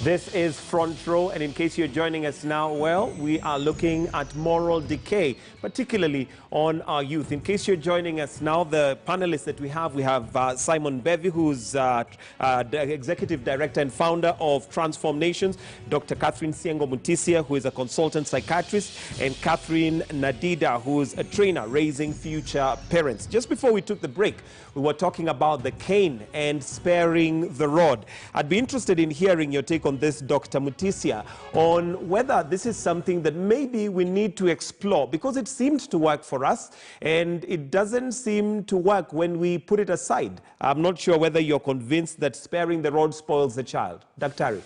This is Front Row, and in case you're joining us now, well, we are looking at moral decay, particularly on our youth. In case you're joining us now, the panelists that we have Simon Bevy, who's the Executive Director and Founder of Transform Nations, Dr. Catherine Siengo Mutisia, who is a consultant psychiatrist, and Catherine Nadida, who is a trainer raising future parents. Just before we took the break, we were talking about the cane and sparing the rod. I'd be interested in hearing your take on this, Dr. Mutisia, on whether this is something that maybe we need to explore, because it seemed to work for us and it doesn't seem to work when we put it aside. I'm not sure whether you're convinced that sparing the rod spoils the child. Dr.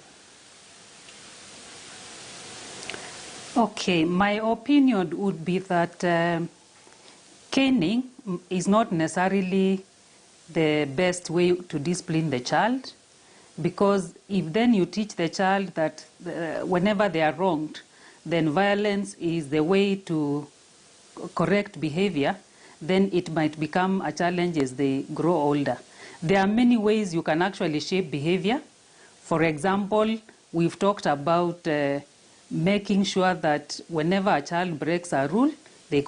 Okay, my opinion would be that caning is not necessarily the best way to discipline the child, because if then you teach the child that whenever they are wronged, then violence is the way to correct behavior, then it might become a challenge as they grow older. There are many ways you can actually shape behavior. For example, we've talked about making sure that whenever a child breaks a rule, they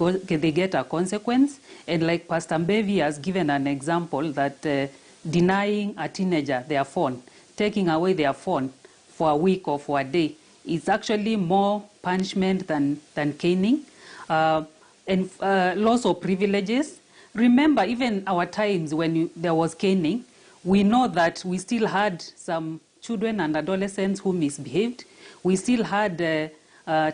get a consequence. And like Pastor Mbevi has given an example that denying a teenager their phone, taking away their phone for a week or for a day, is actually more punishment than caning. And loss of privileges. Remember, even our times when there was caning, we know that we still had some children and adolescents who misbehaved. We still had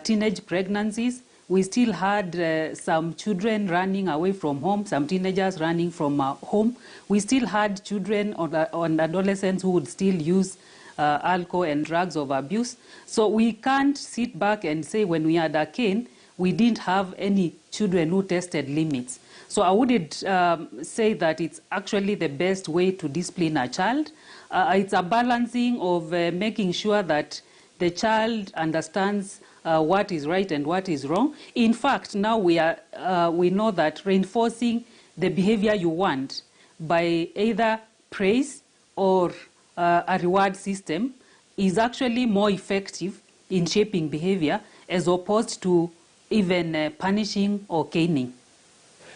teenage pregnancies. We still had some children running away from home, some teenagers running from home. We still had children or adolescents who would still use alcohol and drugs of abuse. So we can't sit back and say when we had a cane, we didn't have any children who tested limits. So I wouldn't say that it's actually the best way to discipline a child. It's a balancing of making sure that the child understands what is right and what is wrong. In fact, now we know that reinforcing the behavior you want by either praise or a reward system is actually more effective in shaping behavior as opposed to even punishing or caning.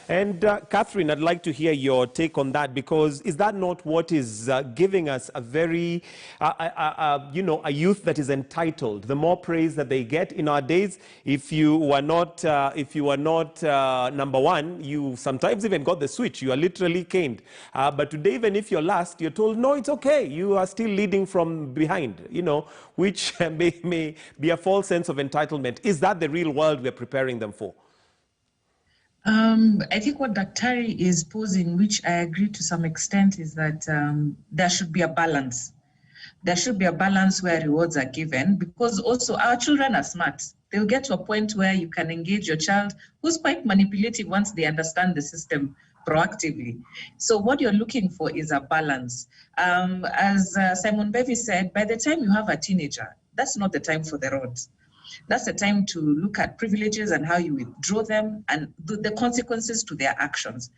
And Catherine, I'd like to hear your take on that, because is that not what is giving us a very, a youth that is entitled? The more praise that they get in our days, if you were not number one, you sometimes even got the switch. You are literally caned. But today, even if you're last, you're told, no, it's okay. You are still leading from behind, which may be a false sense of entitlement. Is that the real world we're preparing them for? I think what Dr. is posing, which I agree to some extent, is that there should be a balance. There should be a balance where rewards are given, because also our children are smart. They'll get to a point where you can engage your child who's quite manipulative once they understand the system proactively. So what you're looking for is a balance. As Simon Bevy said, by the time you have a teenager, that's not the time for the rods. That's the time to look at privileges and how you withdraw them and the consequences to their actions.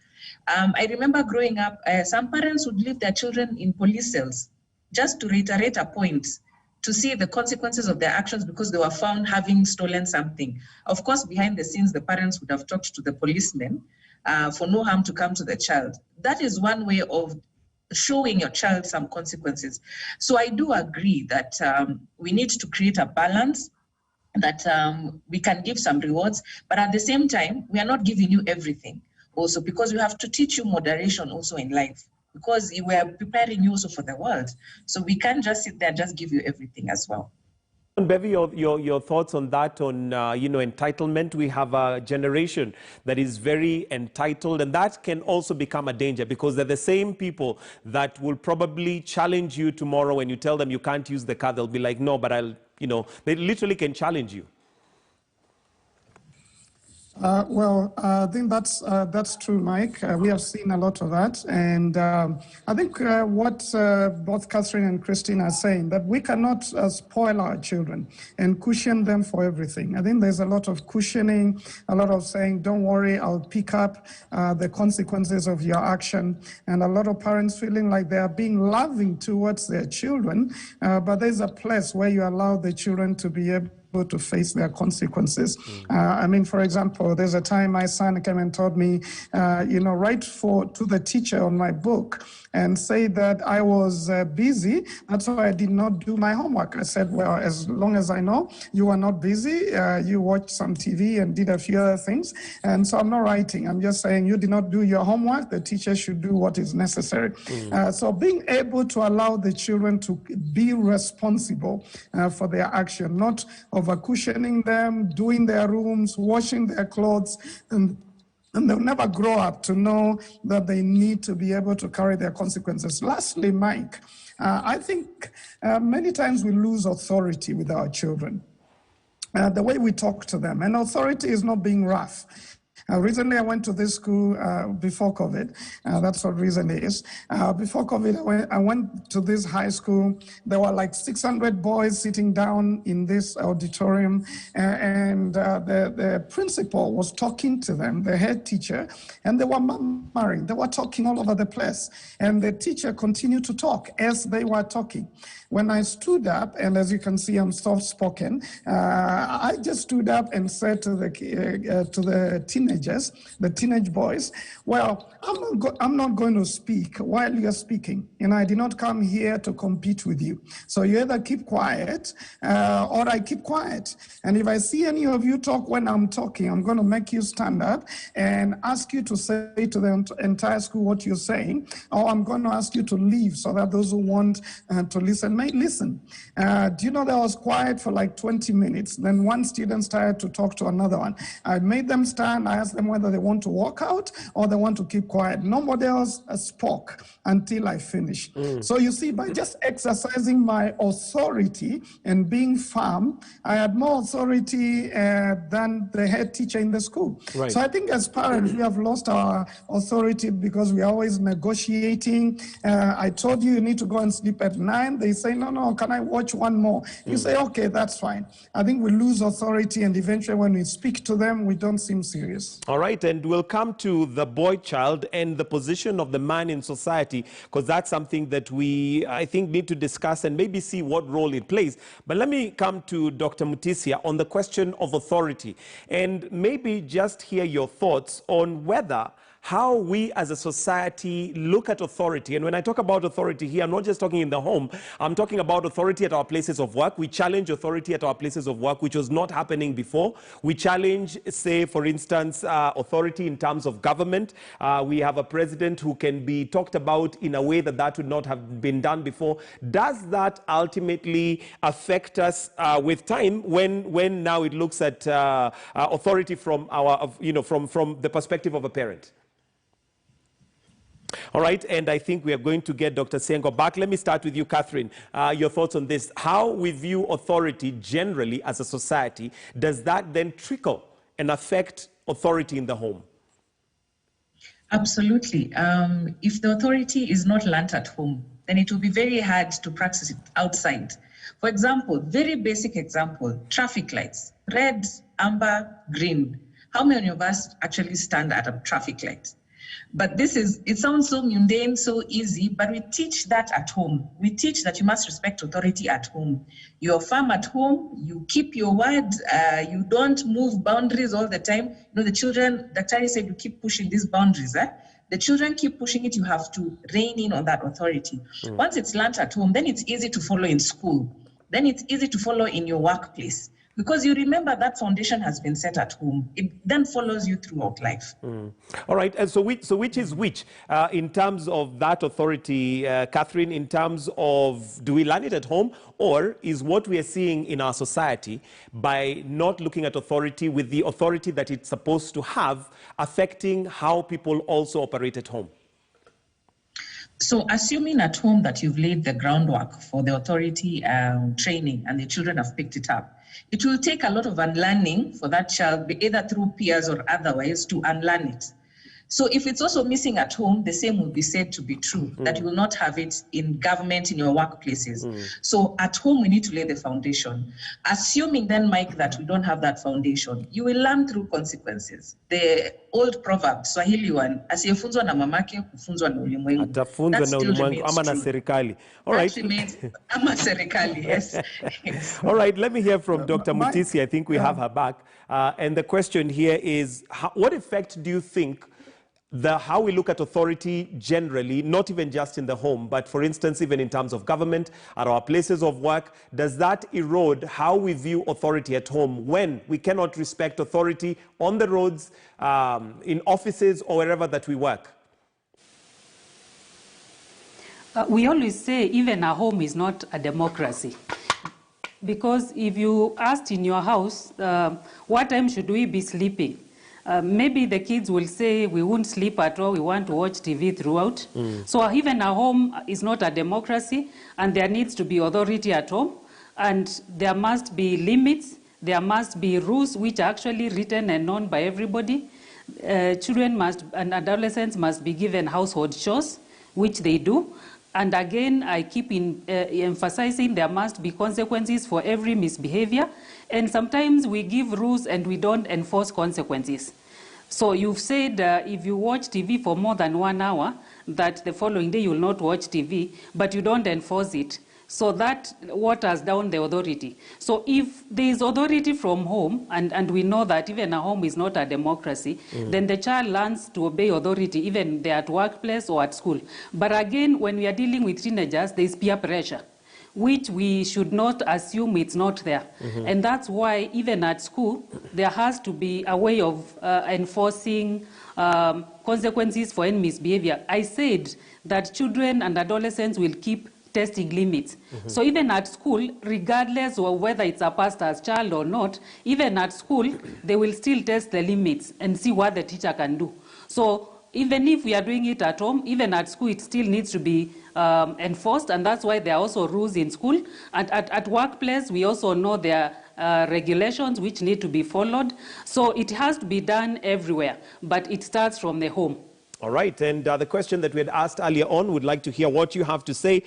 I remember growing up, some parents would leave their children in police cells just to reiterate a point, to see the consequences of their actions because they were found having stolen something. Of course, behind the scenes, the parents would have talked to the policemen for no harm to come to the child. That is one way of showing your child some consequences. So I do agree that we need to create a balance, that we can give some rewards, but at the same time, we are not giving you everything also, because we have to teach you moderation also in life, because we are preparing you also for the world. So we can't just sit there and just give you everything as well. Bevy, your thoughts on that, on entitlement. We have a generation that is very entitled, and that can also become a danger, because they're the same people that will probably challenge you tomorrow when you tell them you can't use the car. They'll be like, no, but they literally can challenge you. I think that's true, Mike. We have seen a lot of that. And I think what both Catherine and Christine are saying, that we cannot spoil our children and cushion them for everything. I think there's a lot of cushioning, a lot of saying, don't worry, I'll pick up the consequences of your action. And a lot of parents feeling like they are being loving towards their children, but there's a place where you allow the children to be able to face their consequences. I mean, for example, there's a time my son came and told me, write to the teacher on my book and say that I was busy. That's why I did not do my homework. I said, well, as long as I know you were not busy, you watched some TV and did a few other things. And so I'm not writing. I'm just saying you did not do your homework. The teacher should do what is necessary. So being able to allow the children to be responsible for their action, not over cushioning them, doing their rooms, washing their clothes, and they'll never grow up to know that they need to be able to carry their consequences. Lastly, Mike, I think many times we lose authority with our children. The way we talk to them, and authority is not being rough. Recently, I went to this school before COVID. That's what reason it is. Before COVID, I went to this high school. There were like 600 boys sitting down in this auditorium, and the principal was talking to them, the head teacher, and they were murmuring. They were talking all over the place, and the teacher continued to talk as they were talking. When I stood up, and as you can see, I'm soft-spoken, I just stood up and said to the teenagers, the teenage boys, well, I'm not going to speak while you're speaking. I did not come here to compete with you. So you either keep quiet or I keep quiet. And if I see any of you talk when I'm talking, I'm going to make you stand up and ask you to say to the entire school what you're saying, or I'm going to ask you to leave so that those who want to listen may listen. Do you know that I was quiet for like 20 minutes? Then one student started to talk to another one. I made them stand. I asked them whether they want to walk out or they want to keep quiet. Nobody else spoke until I finished. So you see, by just exercising my authority and being firm, I had more authority than the head teacher in the school. Right. So I think as parents, we have lost our authority because we are always negotiating. I told you need to go and sleep at 9. They say, no, can I watch one more? You say, okay, that's fine. I think we lose authority, and eventually when we speak to them, we don't seem serious. All right, and we'll come to the boy child and the position of the man in society, because that's something that we, I think, need to discuss and maybe see what role it plays. But let me come to Dr. Mutisia on the question of authority, and maybe just hear your thoughts on whether how we as a society look at authority. And when I talk about authority here, I'm not just talking in the home. I'm talking about authority at our places of work. We challenge authority at our places of work, which was not happening before. We challenge, say, for instance, authority in terms of government. We have a president who can be talked about in a way that would not have been done before. Does that ultimately affect us with time when now it looks at authority from our, from the perspective of a parent? All right, and I think we are going to get Dr. Sengo back. Let me start with you, Catherine. Your thoughts on this. How we view authority generally as a society, does that then trickle and affect authority in the home? Absolutely. If the authority is not learnt at home, then it will be very hard to practice it outside. For example, very basic example, traffic lights, red, amber, green. How many of us actually stand at a traffic light? But it sounds so mundane, so easy, but we teach that at home. We teach that you must respect authority at home. You're firm at home, you keep your word, you don't move boundaries all the time. The children, Daktari said, you keep pushing these boundaries. The children keep pushing it, you have to rein in on that authority. Once it's learnt at home, then it's easy to follow in school. Then it's easy to follow in your workplace. Because you remember that foundation has been set at home. It then follows you throughout life. All right, and so which is which in terms of that authority, Catherine, in terms of do we learn it at home, or is what we are seeing in our society by not looking at authority with the authority that it's supposed to have affecting how people also operate at home? So assuming at home that you've laid the groundwork for the authority training and the children have picked it up, it will take a lot of unlearning for that child, either through peers or otherwise, to unlearn it. So if it's also missing at home, the same will be said to be true, that you will not have it in government, in your workplaces. So at home, we need to lay the foundation. Assuming then, Mike, that we don't have that foundation, you will learn through consequences. The old proverb, Swahili one, asiyefunzwa na mamake, hufunzwa na ulimwengu. Atafunzwa na ulimwengu ama na serikali. All right. That remains ama serikali, yes. All right, let me hear from Dr. Mutisi. I think we have her back. And the question here is, what effect do you think how we look at authority generally, not even just in the home, but for instance, even in terms of government, at our places of work, does that erode how we view authority at home when we cannot respect authority on the roads, in offices, or wherever that we work? We always say even a home is not a democracy. Because if you asked in your house, what time should we be sleeping? Maybe the kids will say we won't sleep at all, we want to watch TV throughout. So even a home is not a democracy, and there needs to be authority at home, and there must be limits, there must be rules which are actually written and known by everybody. Children and adolescents must be given household chores, which they do. And again, I keep emphasizing there must be consequences for every misbehavior. And sometimes we give rules and we don't enforce consequences. So you've said if you watch TV for more than 1 hour, that the following day you will not watch TV, but you don't enforce it. So that waters down the authority. So if there is authority from home, and we know that even a home is not a democracy, then the child learns to obey authority, even they're at workplace or at school. But again, when we are dealing with teenagers, there is peer pressure, which we should not assume it's not there. And that's why even at school, there has to be a way of enforcing consequences for any misbehavior. I said that children and adolescents will keep testing limits. So even at school, regardless of whether it's a pastor's child or not, even at school, they will still test the limits and see what the teacher can do. So even if we are doing it at home, even at school, it still needs to be enforced, and that's why there are also rules in school. And at workplace, we also know there are regulations which need to be followed. So it has to be done everywhere, but it starts from the home. All right, and the question that we had asked earlier on, would like to hear what you have to say.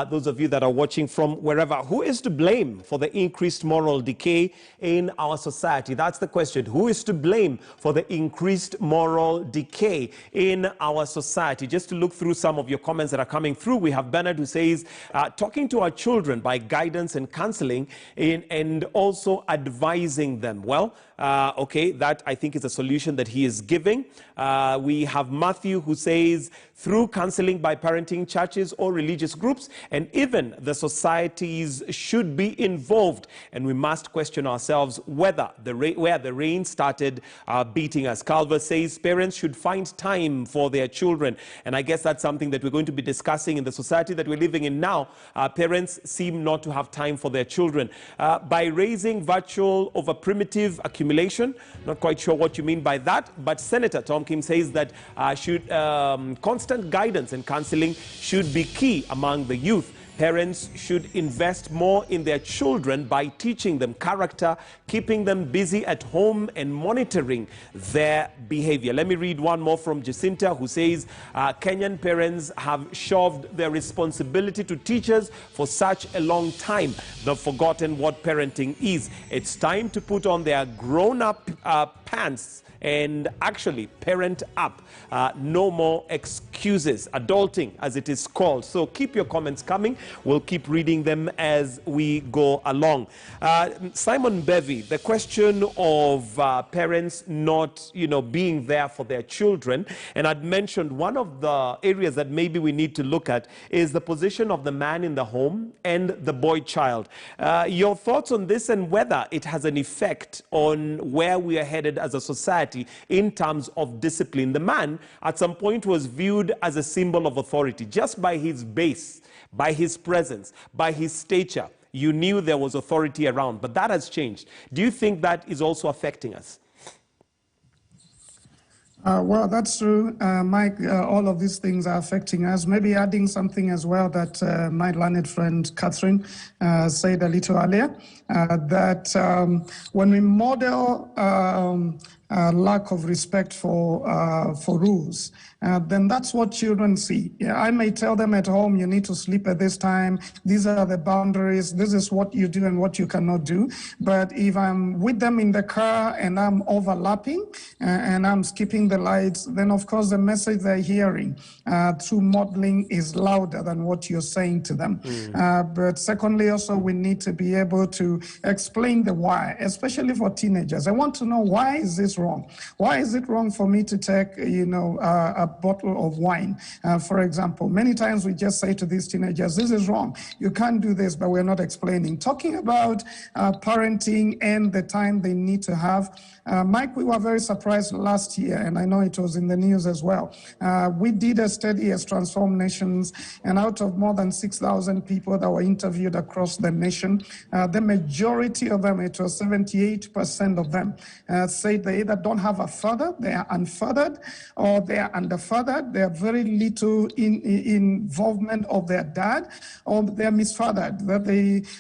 Those of you that are watching from wherever, who is to blame for the increased moral decay in our society? That's the question. Who is to blame for the increased moral decay in our society? Just to look through some of your comments that are coming through, we have Bernard who says, talking to our children by guidance and counseling and also advising them. Well, okay, that I think is a solution that he is giving. We have Matthew who says, through counseling by parenting churches or religious groups, and even the societies should be involved. And we must question ourselves whether where the rain started beating us. Calver says parents should find time for their children. And I guess that's something that we're going to be discussing in the society that we're living in now. Parents seem not to have time for their children. By raising virtual over primitive accumulation, not quite sure what you mean by that, but Senator Tom Kim says that constant guidance and counseling should be key among the youth. Parents should invest more in their children by teaching them character, keeping them busy at home, and monitoring their behavior. Let me read one more from Jacinta, who says, Kenyan parents have shoved their responsibility to teachers for such a long time. They've forgotten what parenting is. It's time to put on their grown-up pants and actually parent up. No more excuses. Adulting, as it is called. So keep your comments coming. We'll keep reading them as we go along. Simon Bevy, the question of parents not, being there for their children. And I'd mentioned one of the areas that maybe we need to look at is the position of the man in the home and the boy child. Your thoughts on this and whether it has an effect on where we are headed as a society in terms of discipline. The man at some point was viewed as a symbol of authority just by his base, by his presence, by his stature. You knew there was authority around, but that has changed. Do you think that is also affecting us? Well, that's true, Mike. All of these things are affecting us. Maybe adding something as well that my learned friend Catherine said a little earlier, that when we model lack of respect for rules, then that's what children see. Yeah, I may tell them at home, you need to sleep at this time. These are the boundaries. This is what you do and what you cannot do. But if I'm with them in the car and I'm overlapping and I'm skipping the lights, then of course the message they're hearing through modeling is louder than what you're saying to them. But secondly, also we need to be able to explain the why, especially for teenagers. I want to know, why is this wrong? Why is it wrong for me to take, a bottle of wine, for example? Many times we just say to these teenagers, this is wrong, you can't do this, but we're not explaining. Talking about parenting and the time they need to have. Mike, we were very surprised last year, and I know it was in the news as well. We did a study as Transform Nations, and out of more than 6,000 people that were interviewed across the nation, the majority of them, it was 78% of them, said they either don't have a father, they are unfathered, or they are underfathered. They have very little involvement of their dad, or they are misfathered, that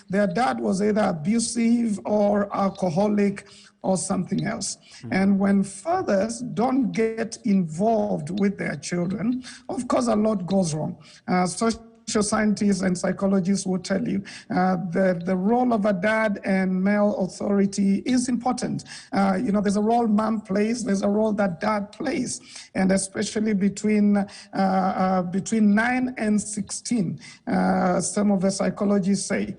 their dad was either abusive or alcoholic or something else. And when fathers don't get involved with their children, of course, a lot goes wrong. Social scientists and psychologists will tell you the role of a dad and male authority is important. There's a role mom plays, there's a role that dad plays, and especially between 9 and 16, some of the psychologists say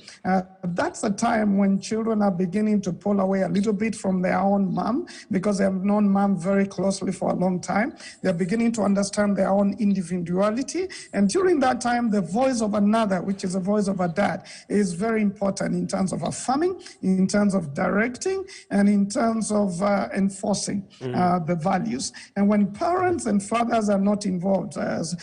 that's a time when children are beginning to pull away a little bit from their own mom, because they have known mom very closely for a long time. They're beginning to understand their own individuality, and during that time, the voice of another, which is the voice of a dad, is very important in terms of affirming, in terms of directing, and in terms of enforcing the values. And when parents and fathers are not involved, as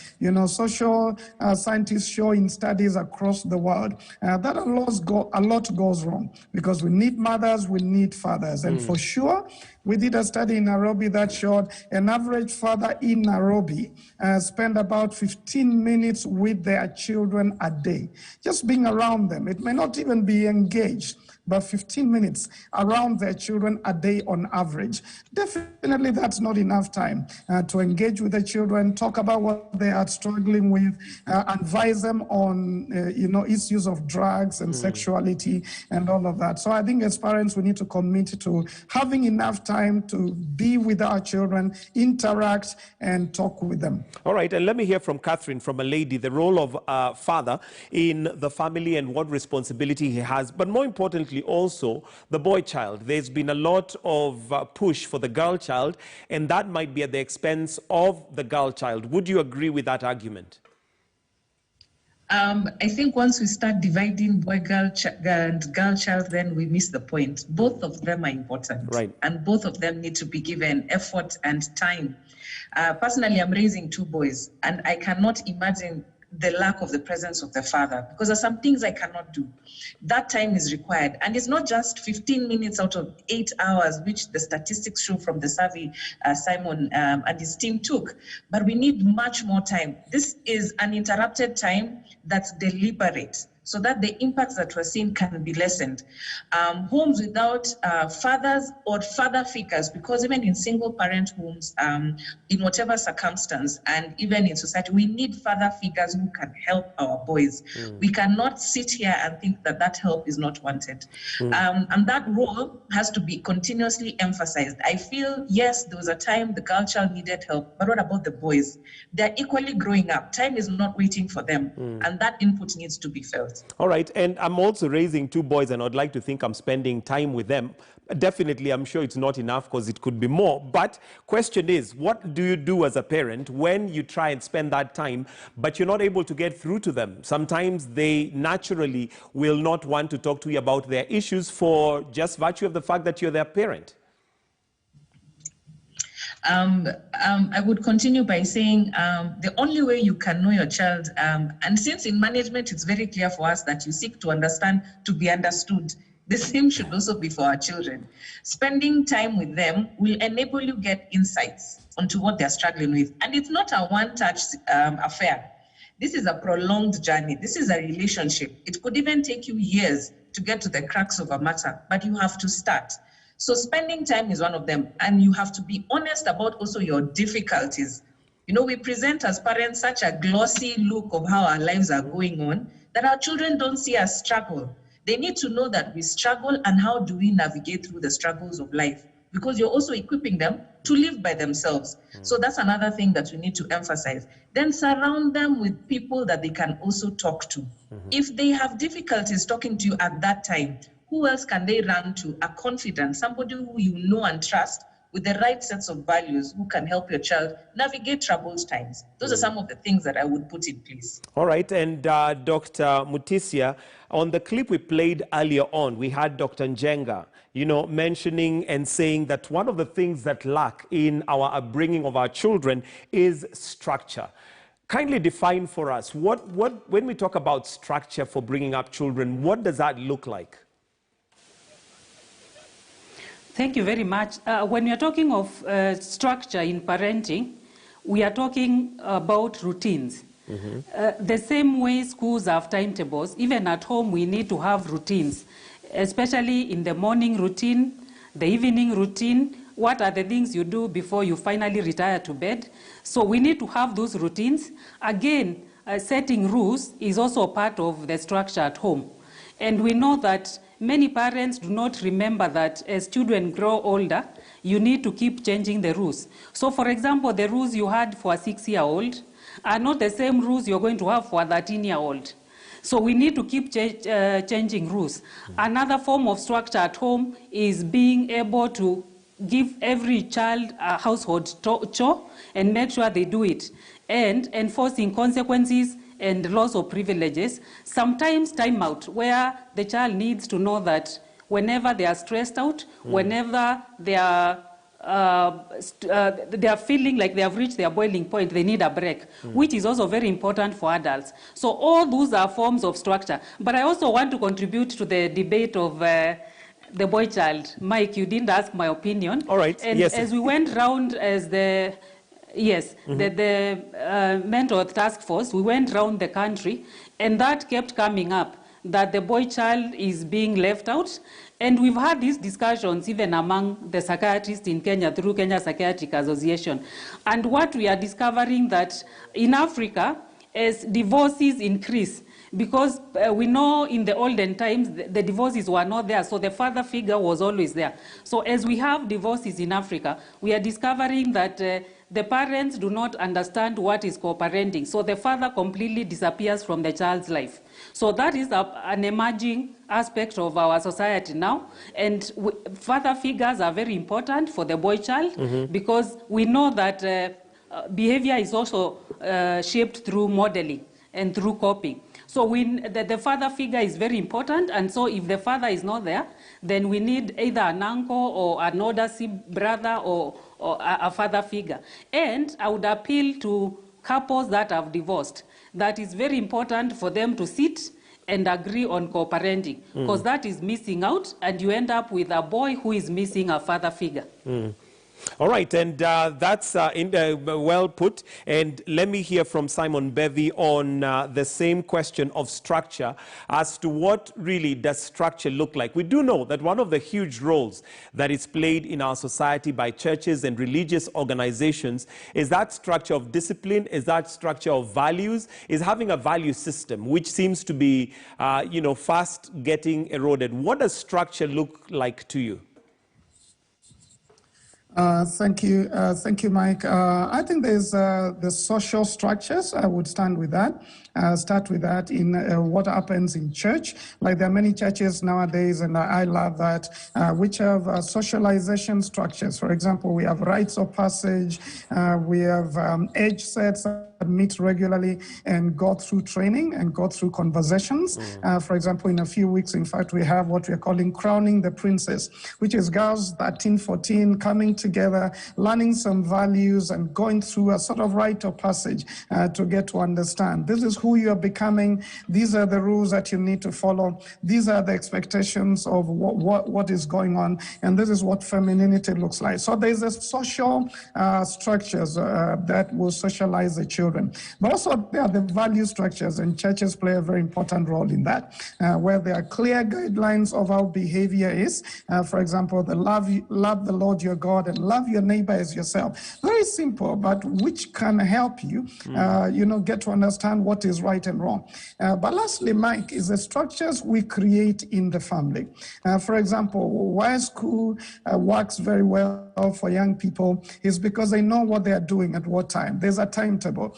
social scientists show in studies across the world, that a lot goes wrong, because we need mothers, we need fathers. And for sure, we did a study in Nairobi that showed an average father in Nairobi spend about 15 minutes with their children a day, just being around them. It may not even be engaged, but 15 minutes around their children a day on average. Definitely that's not enough time to engage with the children, talk about what they are struggling with, advise them on issues of drugs and sexuality and all of that. So I think as parents, we need to commit to having enough time to be with our children, interact and talk with them. All right, and let me hear from Catherine, from a lady, the role of father in the family and what responsibility he has, but more importantly, also the boy child. There's been a lot of push for the girl child, and that might be at the expense of the girl child. Would you agree with that argument? I think once we start dividing boy-girl and girl child, then we miss the point. Both of them are important, right, and both of them need to be given effort and time. Personally, I'm raising 2 boys, and I cannot imagine the lack of the presence of the father, because there's some things I cannot do. That time is required. And it's not just 15 minutes out of 8 hours, which the statistics show from the survey Simon and his team took, but we need much more time. This is uninterrupted time that's deliberate, so that the impacts that we're seeing can be lessened. Homes without fathers or father figures, because even in single parent homes, in whatever circumstance, and even in society, we need father figures who can help our boys. We cannot sit here and think that that help is not wanted. And that role has to be continuously emphasized. I feel, yes, there was a time the girl child needed help, but what about the boys? They're equally growing up. Time is not waiting for them, and that input needs to be felt. All right, and I'm also raising 2 boys, and I'd like to think I'm spending time with them. Definitely, I'm sure it's not enough, because it could be more. But question is, what do you do as a parent when you try and spend that time, but you're not able to get through to them? Sometimes they naturally will not want to talk to you about their issues for just virtue of the fact that you're their parent. I would continue by saying the only way you can know your child, and since in management it's very clear for us that you seek to understand to be understood, The same should also be for our children. Spending time with them will enable you get insights onto what they're struggling with. And it's not a one-touch affair. This is a prolonged journey. This is a relationship. It could even take you years to get to the crux of a matter, but you have to start. So spending time is one of them. And you have to be honest about also your difficulties. You know, we present as parents such a glossy look of how our lives are going on that our children don't see us struggle. They need to know that we struggle and how do we navigate through the struggles of life, because you're also equipping them to live by themselves. So that's another thing that we need to emphasize. Then surround them with people that they can also talk to. If they have difficulties talking to you at that time, who else can they run to? A confidant, somebody who you know and trust with the right sets of values who can help your child navigate troubled times. Those are some of the things that I would put in place. All right, and Dr. Mutisia, on the clip we played earlier on, we had Dr. Njenga, mentioning and saying that one of the things that lack in our upbringing of our children is structure. Kindly define for us, when we talk about structure for bringing up children, what does that look like? Thank you very much. When we are talking of structure in parenting, we are talking about routines. The same way schools have timetables, even at home we need to have routines, especially in the morning routine, the evening routine. What are the things you do before you finally retire to bed? So we need to have those routines. Again, setting rules is also part of the structure at home. And we know that many parents do not remember that as children grow older, you need to keep changing the rules. So for example, the rules you had for a 6-year-old are not the same rules you're going to have for a 13-year-old. So we need to keep changing rules. Another form of structure at home is being able to give every child a household chore and make sure they do it, and enforcing consequences and loss of privileges. Sometimes timeout, where the child needs to know that whenever they are stressed out, whenever they are feeling like they have reached their boiling point, they need a break, which is also very important for adults. So all those are forms of structure. But I also want to contribute to the debate of the boy child. Mike, you didn't ask my opinion. All right. And yes. As we went round as the mental health task force, we went around the country, and that kept coming up, that the boy child is being left out. And we've had these discussions even among the psychiatrists in Kenya through Kenya Psychiatric Association. And what we are discovering that in Africa, as divorces increase, because we know in the olden times the divorces were not there, so the father figure was always there. So as we have divorces in Africa, we are discovering that the parents do not understand what is co-parenting. So the father completely disappears from the child's life. So that is an emerging aspect of our society now. And father figures are very important for the boy child, because we know that behavior is also shaped through modeling and through copying. So the father figure is very important, and so if the father is not there, then we need either an uncle or an older brother or a father figure. And I would appeal to couples that have divorced, that it's very important for them to sit and agree on co-parenting, because that is missing out, and you end up with a boy who is missing a father figure. All right, and that's well put. And let me hear from Simon Bevy on the same question of structure, as to what really does structure look like. We do know that one of the huge roles that is played in our society by churches and religious organizations is that structure of discipline, is that structure of values, is having a value system, which seems to be, fast getting eroded. What does structure look like to you? Thank you, Mike. I think there's the social structures. I would start with that in what happens in church. Like there are many churches nowadays, and I love that, which have socialization structures. For example, we have rites of passage, we have age sets that meet regularly and go through training and go through conversations. For example, in a few weeks, in fact, we have what we're calling Crowning the Princess, which is girls 13, 14 coming together, learning some values and going through a sort of rite of passage to get to understand. This is who you are becoming. These are the rules that you need to follow. These are the expectations of what is going on. And this is what femininity looks like. So there's a social structures that will socialize the children. But also there are the value structures, and churches play a very important role in that, where there are clear guidelines of how behavior is. For example, love the Lord your God and love your neighbor as yourself. Very simple, but which can help you, get to understand what is right and wrong. But lastly, Mike, is the structures we create in the family. For example, why school works very well for young people is because they know what they are doing at what time. There's a timetable.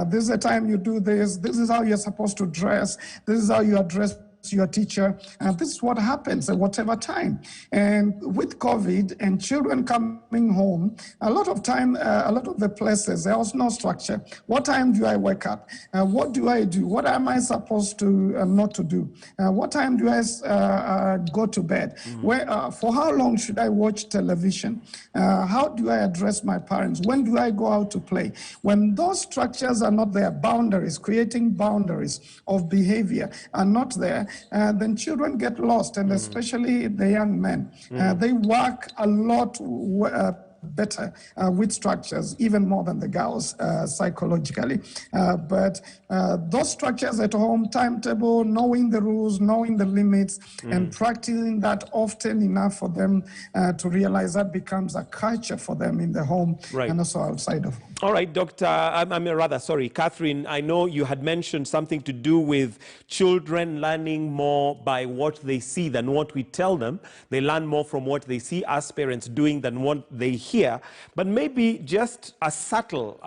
This is the time you do this. This is how you're supposed to dress. This is how you address your teacher, and this is what happens at whatever time. And with COVID and children coming home, a lot of time, a lot of the places, there was no structure. What time do I wake up? What do I do? What am I supposed to not to do? What time do I go to bed? For how long should I watch television? How do I address my parents? When do I go out to play? When those structures are not there, boundaries, creating boundaries of behavior are not there, then children get lost, and especially the young men. They work a lot better with structures, even more than the girls psychologically. But those structures at home, timetable, knowing the rules, knowing the limits, and practicing that often enough for them to realize that becomes a culture for them in the home and also outside of home. All right, Catherine, I know you had mentioned something to do with children learning more by what they see than what we tell them. They learn more from what they see us parents doing than what they hear. But maybe just a subtle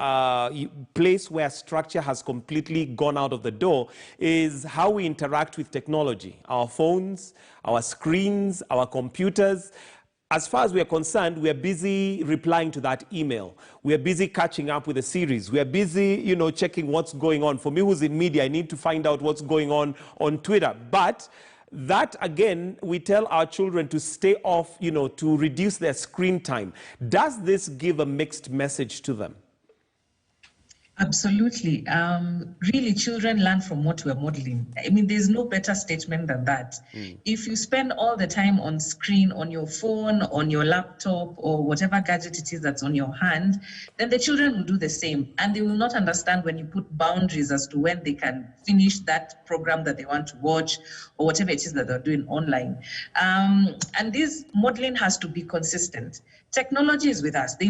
place where structure has completely gone out of the door is how we interact with technology, our phones, our screens, our computers. As far as we are concerned, we are busy replying to that email. We are busy catching up with a series. We are busy, checking what's going on. For me, who's in media, I need to find out what's going on Twitter. But that, again, we tell our children to stay off, to reduce their screen time. Does this give a mixed message to them? Absolutely. Really, children learn from what we're modeling. I mean, there's no better statement than that. If you spend all the time on screen, on your phone, on your laptop, or whatever gadget it is that's on your hand, then the children will do the same. And they will not understand when you put boundaries as to when they can finish that program that they want to watch, or whatever it is that they're doing online. And this modeling has to be consistent. Technology is with us. The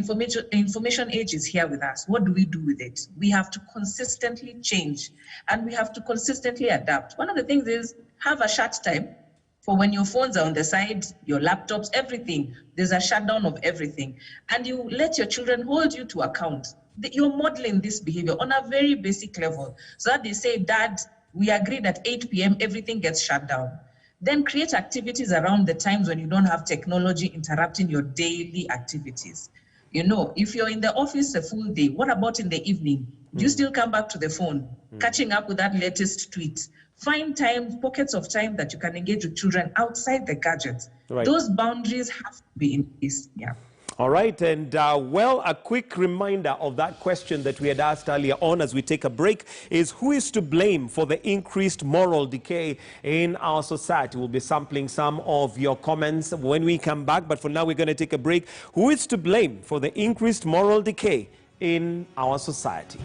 information age is here with us. What do we do with it? We have to consistently change, and we have to consistently adapt. One of the things is have a shut time for when your phones are on the side, your laptops, everything. There's a shutdown of everything. And you let your children hold you to account. You're modeling this behavior on a very basic level. So that they say, Dad, we agreed at 8 p.m., everything gets shut down. Then create activities around the times when you don't have technology interrupting your daily activities. If you're in the office a full day, what about in the evening? Do you still come back to the phone, catching up with that latest tweet? Find time, pockets of time that you can engage with children outside the gadgets. Right. Those boundaries have to be in place. Yeah. All right, and a quick reminder of that question that we had asked earlier on as we take a break is, who is to blame for the increased moral decay in our society? We'll be sampling some of your comments when we come back, but for now we're going to take a break. Who is to blame for the increased moral decay in our society?